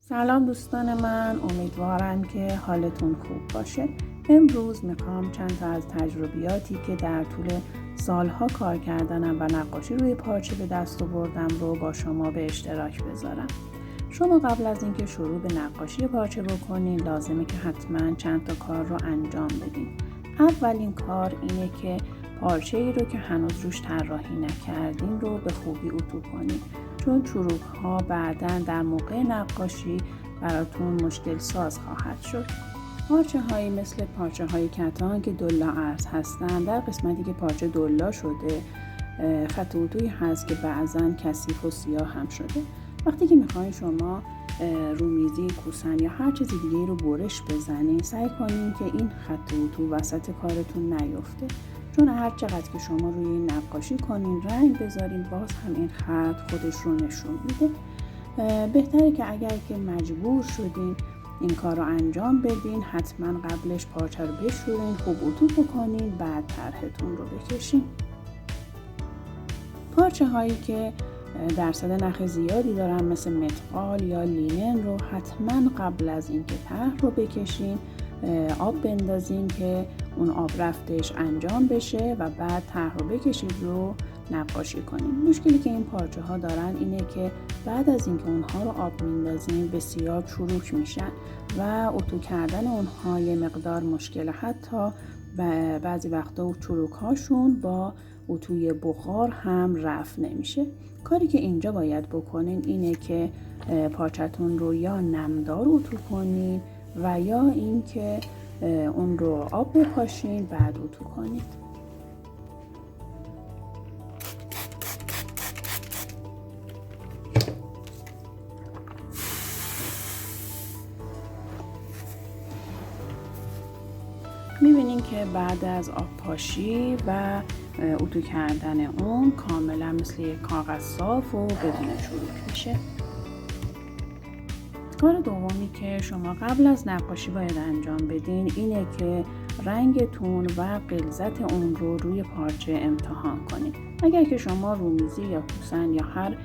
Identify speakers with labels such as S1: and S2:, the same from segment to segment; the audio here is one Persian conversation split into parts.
S1: سلام دوستان من، امیدوارم که حالتون خوب باشه. امروز میخوام چند تا از تجربیاتی که در طول سالها کار کردنم و نقاشی روی پارچه به دست آوردم رو با شما به اشتراک بذارم. شما قبل از اینکه شروع به نقاشی پارچه بکنین لازمه که حتما چند تا کار رو انجام بدین. اولین کار اینه که پارچه ای رو که هنوز روش طراحی نکردین رو به خوبی اتو کنین، چون چروک ها بعداً در موقع نقاشی براتون مشکل ساز خواهد شد. پارچه هایی مثل پارچه های کتان که دلا ارز هستن، در قسمتی که پارچه دلا شده خط اتویی هست که بعضاً کثیف و سیاه هم شده. وقتی که میخواین شما رومیزی، کوسن یا هر چیز دیگه رو برش بزنین، سعی کنین که این خط اتو وسط کارتون نیفته، چون هر چقدر که شما روی این نقاشی کنین، رنگ بذارین، باز هم این خط خودش رو نشون میده. بهتره که اگر که مجبور شدین این کار رو انجام بدین، حتما قبلش پارچه رو بشورین، خوب اتو بکنین، بعد طرحتون رو بکشین. پارچه هایی که درصد نخ زیادی دارن مثل متقال یا لینن رو حتما قبل از اینکه طرح رو بکشین آب بندازین که اون آب رفتش انجام بشه و بعد طرح رو بکشید رو نقاشی کنین. مشکلی که این پارچه ها دارن اینه که بعد از اینکه اونها رو آب میندازین بسیار چروک میشن و اتو کردن اونها یه مقدار مشکل، حتی بعضی وقتا چروک هاشون با اتوی بخار هم رفع نمیشه. کاری که اینجا باید بکنین اینه که پارچتون رو یا نمدار اتو کنین و یا اینکه اون رو آب بپاشین بعد اتو کنید. میبینین که بعد از آب پاشی و اتو کردن اون کاملا مثل یک کاغذ صاف و بدون چروک میشه. کار دومی که شما قبل از نقاشی باید انجام بدین اینه که رنگتون و غلظت اون رو روی پارچه امتحان کنید. اگر که شما رومیزی یا کوسن یا هر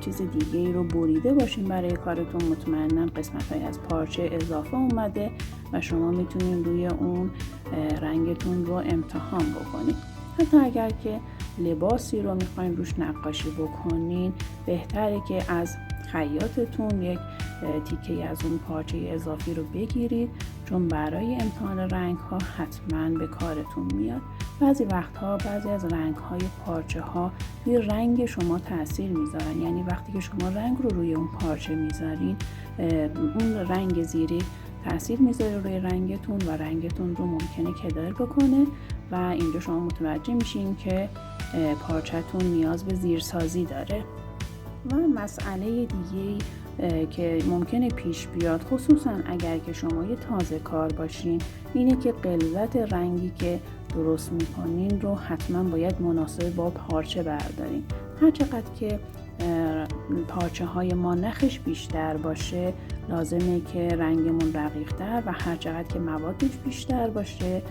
S1: چیز دیگه رو بریده باشین برای کارتون، مطمئنا قسمت‌های از پارچه اضافه اومده و شما میتونین روی اون رنگتون رو امتحان بکنید. حتی اگر که لباسی رو میخواین روش نقاشی بکنین، بهتره که از خیاطتون یک تیکه از اون پارچه اضافی رو بگیرید، چون برای امتحان رنگ ها حتما به کارتون میاد. بعضی وقتها بعضی از رنگ های پارچه ها روی رنگ شما تاثیر میذارن، یعنی وقتی که شما رنگ رو روی اون پارچه میذارین، اون رنگ زیری تاثیر میذاره روی رنگتون و رنگتون رو ممکنه کدر بکنه و اینجا شما متوجه میشین که پارچه‌تون نیاز به زیرسازی داره. و مسئله دیگه‌ای که ممکنه پیش بیاد، خصوصا اگر که شما یه تازه کار باشین، اینه که غلظت رنگی که درست میکنین رو حتما باید مناسب با پارچه بردارین. هر چقدر که پارچه های ما نخش بیشتر باشه، لازمه که رنگمون رقیق‌تر و هر چقدر که موادش بیشتر باشه،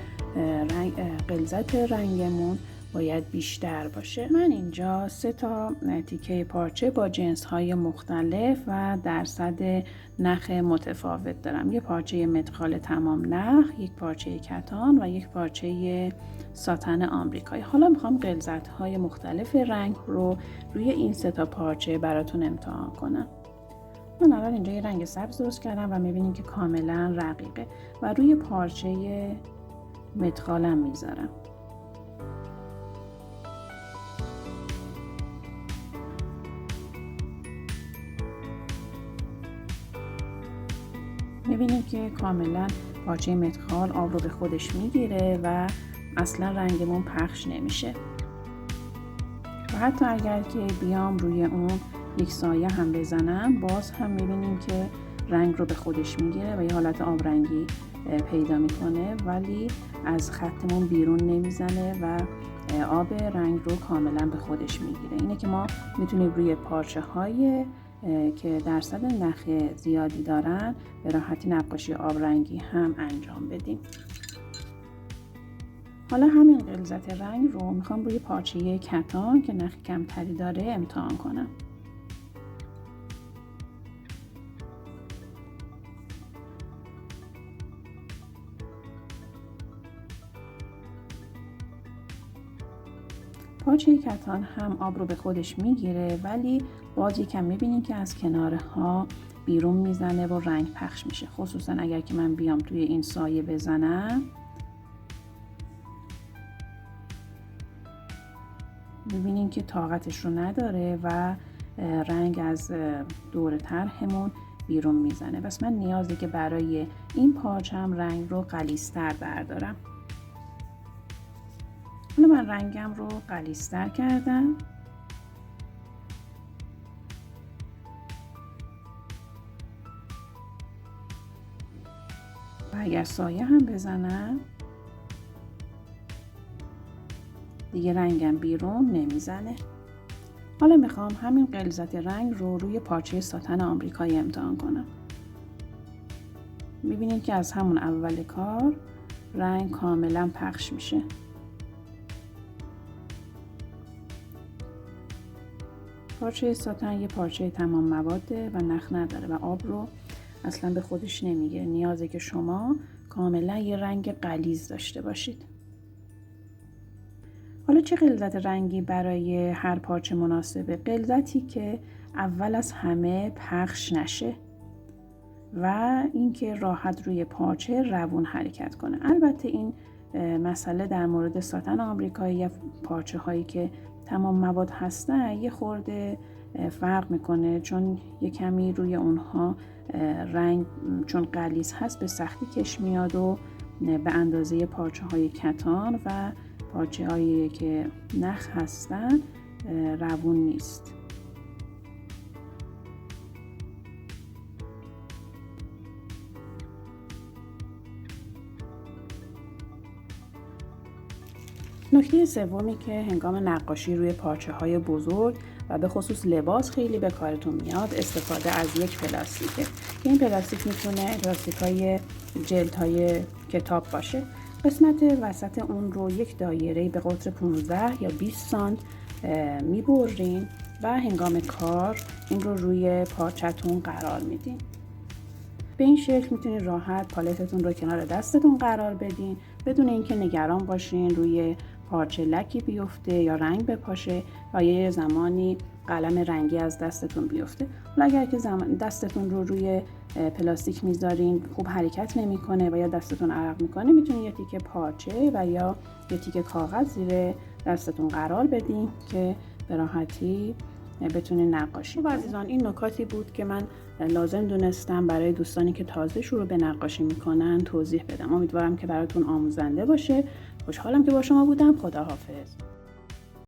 S1: غلظت رنگمون باید بیشتر باشه. من اینجا 3 تا تیکه پارچه با جنس های مختلف و درصد نخ متفاوت دارم. یک پارچه متقال تمام نخ، یک پارچه کتان و یک پارچه ساتن آمریکایی. حالا میخوام غلظت های مختلف رنگ رو روی این 3 تا پارچه براتون امتحان کنم. من اول اینجا یه رنگ سبز درست کردم و میبینیم که کاملا رقیقه و روی پارچه متقالم میذارم. میبینیم که کاملا پارچه متقال آب رو به خودش میگیره و اصلا رنگمون پخش نمیشه و حتی اگر که بیام روی اون یک سایه هم بزنم، باز هم میبینیم که رنگ رو به خودش میگیره و یه حالت آبرنگی پیدا میکنه، ولی از خطمون بیرون نمیزنه و آب رنگ رو کاملا به خودش میگیره. اینه که ما میتونیم روی پارچه های که درصد نخ زیادی دارن به راحتی نقاشی آبرنگی هم انجام بدیم. حالا همین غلظت رنگ رو میخوام روی پارچه کتان که نخ کمتری داره امتحان کنم. پارچه کتان هم آب رو به خودش میگیره، ولی باز یکم میبینین که از کنارها بیرون میزنه و رنگ پخش میشه. خصوصا اگر که من بیام توی این سایه بزنم، میبینین که طاقتش رو نداره و رنگ از دور طرحمون بیرون میزنه. پس من نیازه که برای این پارچم رنگ رو غلیظ‌تر بردارم. حالا من رنگم رو غلیظ‌تر کردم. و اگر سایه هم بزنم دیگه رنگم بیرون نمیزنه. حالا میخوام همین غلظت رنگ رو روی پارچه ساتن آمریکایی امتحان کنم. میبینید که از همون اول کار رنگ کاملا پخش میشه. پارچه ساتن یه پارچه تمام مواده و نخ نداره و آب رو اصلا به خودش نمیگیره. نیازه که شما کاملا یه رنگ غلیظ داشته باشید. حالا چه غلظت رنگی برای هر پارچه مناسبه؟ غلظتی که اول از همه پخش نشه و اینکه راحت روی پارچه روون حرکت کنه. البته این مسئله در مورد ساتن آمریکایی یا پارچه هایی که تمام مواد هستن یه خورده فرق میکنه، چون یه کمی روی اونها رنگ چون غلیظ هست به سختی کش میاد و به اندازه پارچه های کتان و پارچه هایی که نخ هستن روون نیست. نکته سومی که هنگام نقاشی روی پارچه های بزرگ و به خصوص لباس خیلی به کارتون میاد استفاده از یک پلاستیکه که این پلاستیک میتونه پلاستیک های جلد های کتاب باشه. قسمت وسط اون رو یک دایره به قطر 15 یا 20 سانت میبرین و هنگام کار این رو روی پارچتون قرار میدین. به این شکل میتونید راحت پالتتون رو کنار دستتون قرار بدین بدون اینکه نگران باشین روی پارچه لکی بیفته یا رنگ بپاشه و یه زمانی قلم رنگی از دستتون بیفته. حالا اگر که دستتون رو روی پلاستیک میذارین خوب حرکت نمیکنه و یا دستتون عرق میکنه، میتونید یه تیکه پارچه و یا یه تیکه کاغذ زیر دستتون قرار بدین که به راحتی بتونین نقاشی کنید. عزیزان این نکاتی بود که من لازم دونستم برای دوستانی که تازه شروع به نقاشی میکنن توضیح بدم. امیدوارم که براتون آموزنده باشه. خوشحالم که با شما بودم. خداحافظ.